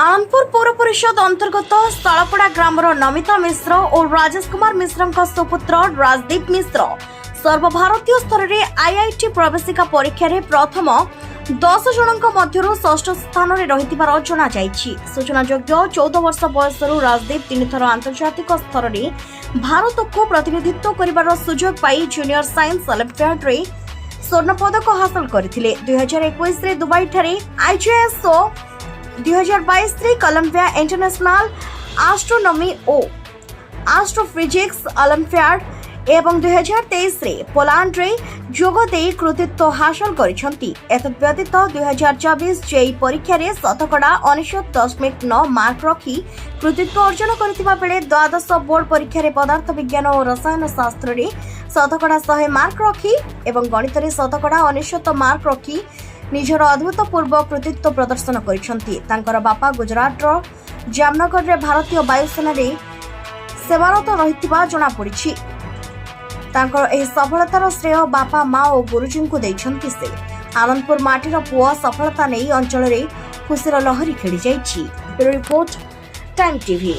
आनंदपुर पौर परिषद अंतर्गत स्थलपड़ा ग्रामर नमिता मिश्र और राजेश कुमार मिश्र सुपुत्र राजदीप मिश्र सर्वभारतीय स्तर में आईआईटी प्रवेशिका परीक्षा रे प्रथम 10 जनक मध्यरु षष्ठ स्थान रे रहितिबार जणा जायछि। सूचनायोग्य 14 वर्ष बयसरु राजदीप 3 थर आंतर्जातिक स्तर में भारत को प्रतिनिधित्व करिबार सुजोग पाई जूनियर साइंस ओलंपियाड रे स्वर्ण पदक हासिल करथिले। 2021 रे दुबई ठारे आईजेएसओ 2022 रे कोलंबिया इंटरनेशनल एस्ट्रोनॉमी ओ एस्ट्रोफिजिक्स ओलंपियाड एवं 2023 रे पोलैंड रे जोगदे कृतित्व हासिल करिसंती। एतद व्यतीत 2024 जेई परीक्षा रे शतकड़ा 99.9 मार्क रखी कृतित्व अर्जन करथिबा बेले द्वादश बोर्ड परीक्षा रे पदार्थ विज्ञान और रसायन शास्त्र रे शतकड़ा 100 मार्क रखी एवं गणित रे शतकड़ा 99 मार्क रखी निजर अभूतपूर्व कृतित्व प्रदर्शन करिसंती। तांकर बापा गुजरात रो जामनगर रे भारतीय वायुसेना रे सेवारत रहितिबा जणा पड़िछि। तांकर एही सफलतार श्रेय बापा माँ और गुरुजी को दैछंती। से आनंदपुर माटीर पुआ सफलता नहीं अंचल रे खुशीर लहरी खेली जाइछि। Report time TV.